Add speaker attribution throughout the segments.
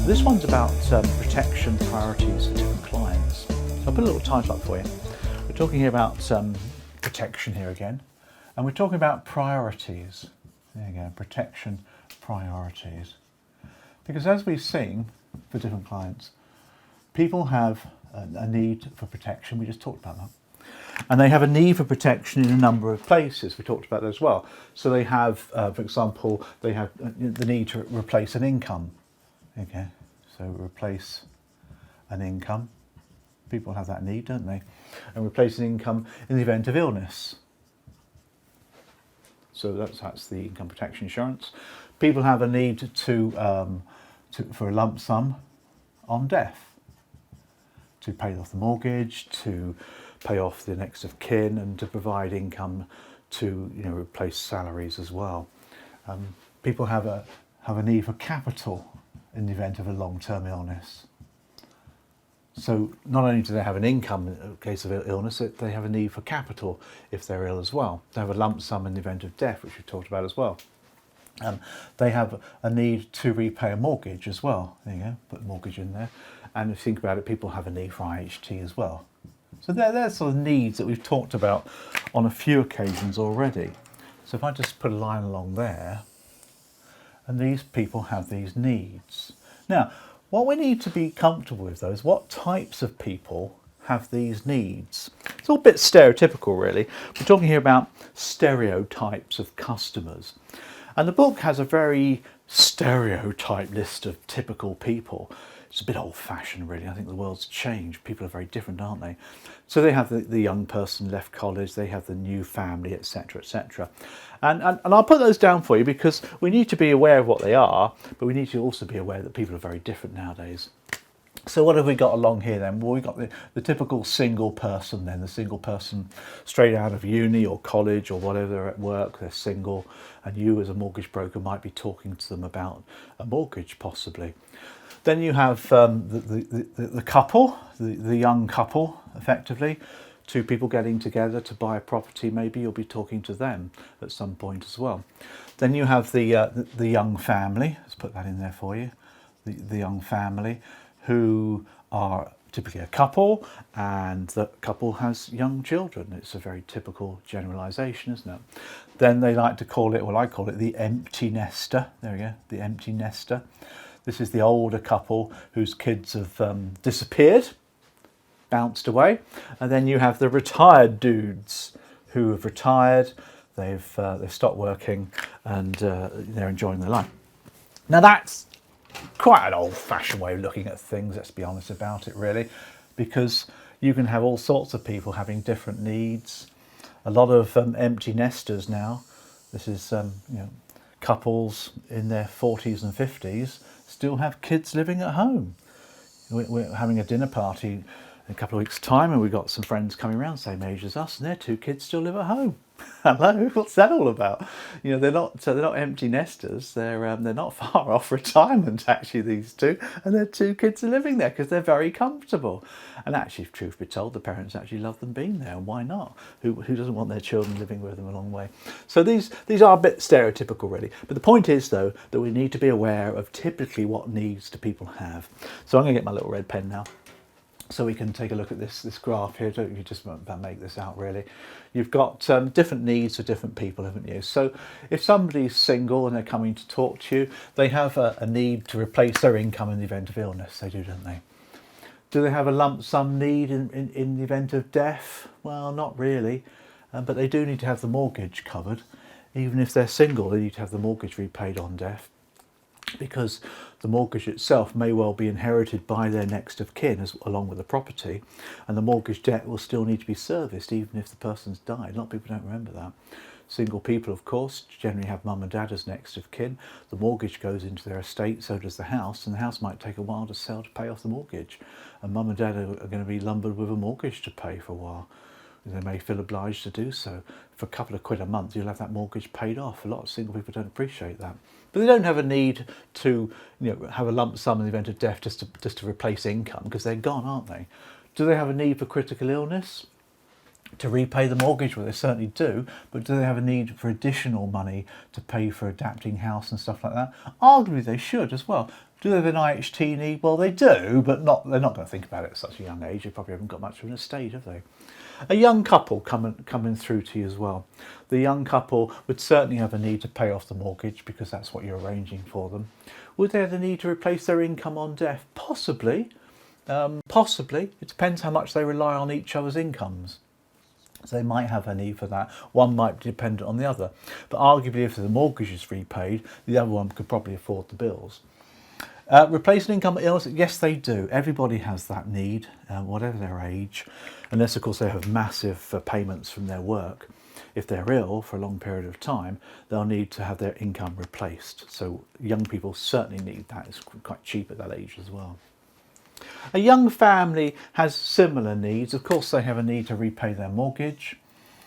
Speaker 1: This one's about protection priorities for different clients. So I'll put a little title up for you. We're talking here about protection here again, and we're talking about priorities. There you go, protection priorities. Because as we've seen for different clients, people have a need for protection. We just talked about that. And they have a need for protection in a number of places. We talked about that as well. So they have, for example, they have the need to replace an income. Okay, so replace an income. People have that need, don't they? And replace an income in the event of illness. So that's the income protection insurance. People have a need for a lump sum on death, to pay off the mortgage, to pay off the next of kin, and to provide income to replace salaries as well. People have a need for capital in the event of a long-term illness. So not only do they have an income in case of illness, they have a need for capital if they're ill as well. They have a lump sum in the event of death, which we talked about as well. They have a need to repay a mortgage as well. There you go, put mortgage in there. And if you think about it, people have a need for IHT as well. So they're sort of needs that we've talked about on a few occasions already. So if I just put a line along there, and these people have these needs. Now, what we need to be comfortable with though is what types of people have these needs. It's all a bit stereotypical really. We're talking here about stereotypes of customers. And the book has a very stereotype list of typical people. It's a bit old-fashioned really. I think the world's changed. People are very different, aren't they? So they have the young person left college, they have the new family, etc., etc. And I'll put those down for you because we need to be aware of what they are, but we need to also be aware that people are very different nowadays. So what have we got along here then? Well, we've got the typical single person then, the single person straight out of uni or college or whatever, they're at work, they're single, and you as a mortgage broker might be talking to them about a mortgage possibly. Then you have the couple, the young couple, effectively, two people getting together to buy a property. Maybe you'll be talking to them at some point as well. Then you have the young family. Let's put that in there for you. The young family, who are typically a couple, and the couple has young children. It's a very typical generalisation, isn't it? Then they like to call it, well, I call it the empty nester. There we go, the empty nester. This is the older couple whose kids have disappeared, bounced away. And then you have the retired dudes who have retired, they've stopped working, and they're enjoying their life. Now that's quite an old-fashioned way of looking at things, let's be honest about it really, because you can have all sorts of people having different needs. A lot of empty nesters now. This is couples in their 40s and 50s still have kids living at home. We're having a dinner party in a couple of weeks' time, and we've got some friends coming around same age as us, and their two kids still live at home. Hello, what's that all about? They're not empty nesters. They're not far off retirement actually, these two, and their two kids are living there because they're very comfortable. And actually, if truth be told, the parents actually love them being there, and why not? Who doesn't want their children living with them a long way? So these are a bit stereotypical really. But the point is though that we need to be aware of typically what needs do people have. So I'm going to get my little red pen now, so we can take a look at this graph here. Don't you just make this out really. You've got different needs for different people, haven't you? So if somebody's single and they're coming to talk to you, they have a need to replace their income in the event of illness. They do, don't they? Do they have a lump sum need in the event of death? Well, not really, but they do need to have the mortgage covered. Even if they're single, they need to have the mortgage repaid on death, because the mortgage itself may well be inherited by their next of kin along with the property, and the mortgage debt will still need to be serviced even if the person's died. A lot of people don't remember that. Single people, of course, generally have mum and dad as next of kin. The mortgage goes into their estate, so does the house, and the house might take a while to sell to pay off the mortgage. And mum and dad are going to be lumbered with a mortgage to pay for a while. They may feel obliged to do so. For a couple of quid a month, you'll have that mortgage paid off. A lot of single people don't appreciate that. But they don't have a need to have a lump sum in the event of death just to replace income, because they're gone, aren't they? Do they have a need for critical illness? to repay the mortgage? Well, they certainly do, but do they have a need for additional money to pay for adapting house and stuff like that? Arguably they should as well. Do they have an IHT need? Well, they do, but they're not going to think about it at such a young age. They probably haven't got much of an estate, have they? A young couple coming through to you as well. The young couple would certainly have a need to pay off the mortgage because that's what you're arranging for them. Would they have the need to replace their income on death? Possibly. Possibly. It depends how much they rely on each other's incomes. So they might have a need for that. One might be dependent on the other. But arguably if the mortgage is repaid, the other one could probably afford the bills. Replace an income illness? Yes, they do. Everybody has that need, whatever their age, unless of course they have massive payments from their work. If they're ill for a long period of time, they'll need to have their income replaced. So young people certainly need that. It's quite cheap at that age as well. A young family has similar needs. Of course they have a need to repay their mortgage.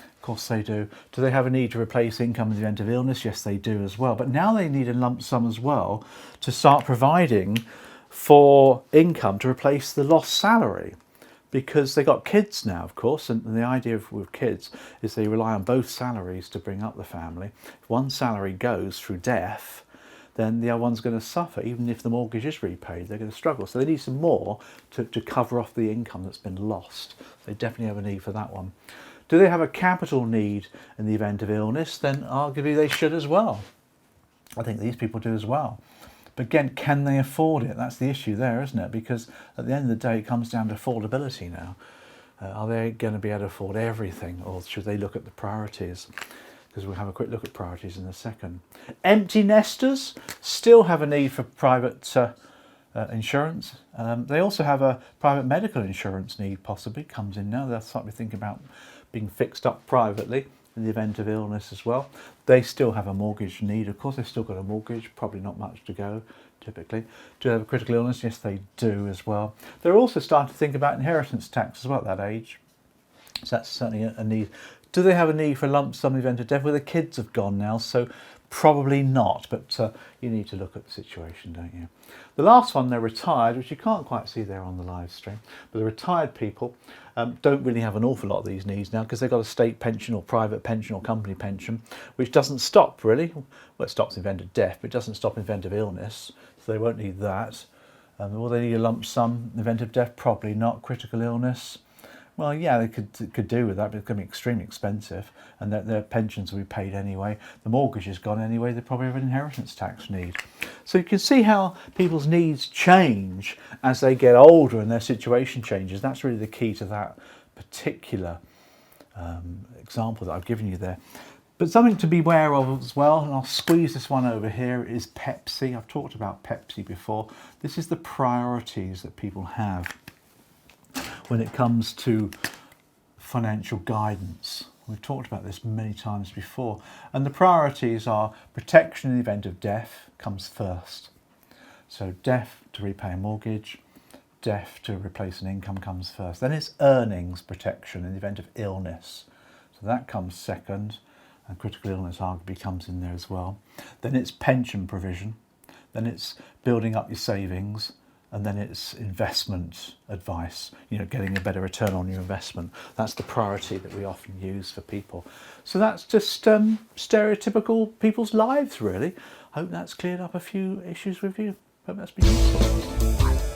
Speaker 1: Of course they do. Do they have a need to replace income in the event of illness? Yes, they do as well. But now they need a lump sum as well to start providing for income to replace the lost salary, because they've got kids now, of course, and the idea with kids is they rely on both salaries to bring up the family. If one salary goes through death, then the other one's going to suffer. Even if the mortgage is repaid, they're going to struggle. So they need some more to cover off the income that's been lost. They definitely have a need for that one. Do they have a capital need in the event of illness? Then arguably they should as well. I think these people do as well. But again, can they afford it? That's the issue there, isn't it? Because at the end of the day, it comes down to affordability now. Are they going to be able to afford everything, or should they look at the priorities? Because we'll have a quick look at priorities in a second. Empty nesters still have a need for private insurance. They also have a private medical insurance need, possibly, comes in now. They'll start to think about being fixed up privately in the event of illness as well. They still have a mortgage need. Of course, they've still got a mortgage, probably not much to go, typically. Do they have a critical illness? Yes, they do as well. They're also starting to think about inheritance tax as well at that age. So that's certainly a need. Do they have a need for a lump sum in the event of death? Well, the kids have gone now, so probably not, but you need to look at the situation, don't you? The last one, they're retired, which you can't quite see there on the live stream, but the retired people don't really have an awful lot of these needs now because they've got a state pension or private pension or company pension, which doesn't stop really. Well, it stops in the event of death, but it doesn't stop in the event of illness, so they won't need that. Will they need a lump sum in the event of death? Probably not. Critical illness? Well, yeah, they could do with that, but it's going to be extremely expensive, and their pensions will be paid anyway. The mortgage is gone anyway. They probably have an inheritance tax need. So you can see how people's needs change as they get older and their situation changes. That's really the key to that particular example that I've given you there. But something to be aware of as well, and I'll squeeze this one over here, is Pepsi. I've talked about Pepsi before. This is the priorities that people have when it comes to financial guidance. We've talked about this many times before. And the priorities are protection in the event of death comes first. So death to repay a mortgage, death to replace an income comes first. Then it's earnings protection in the event of illness. So that comes second, and critical illness arguably comes in there as well. Then it's pension provision. Then it's building up your savings. And then it's investment advice, getting a better return on your investment. That's the priority that we often use for people. So that's just stereotypical people's lives, really. Hope that's cleared up a few issues with you. Hope that's been useful.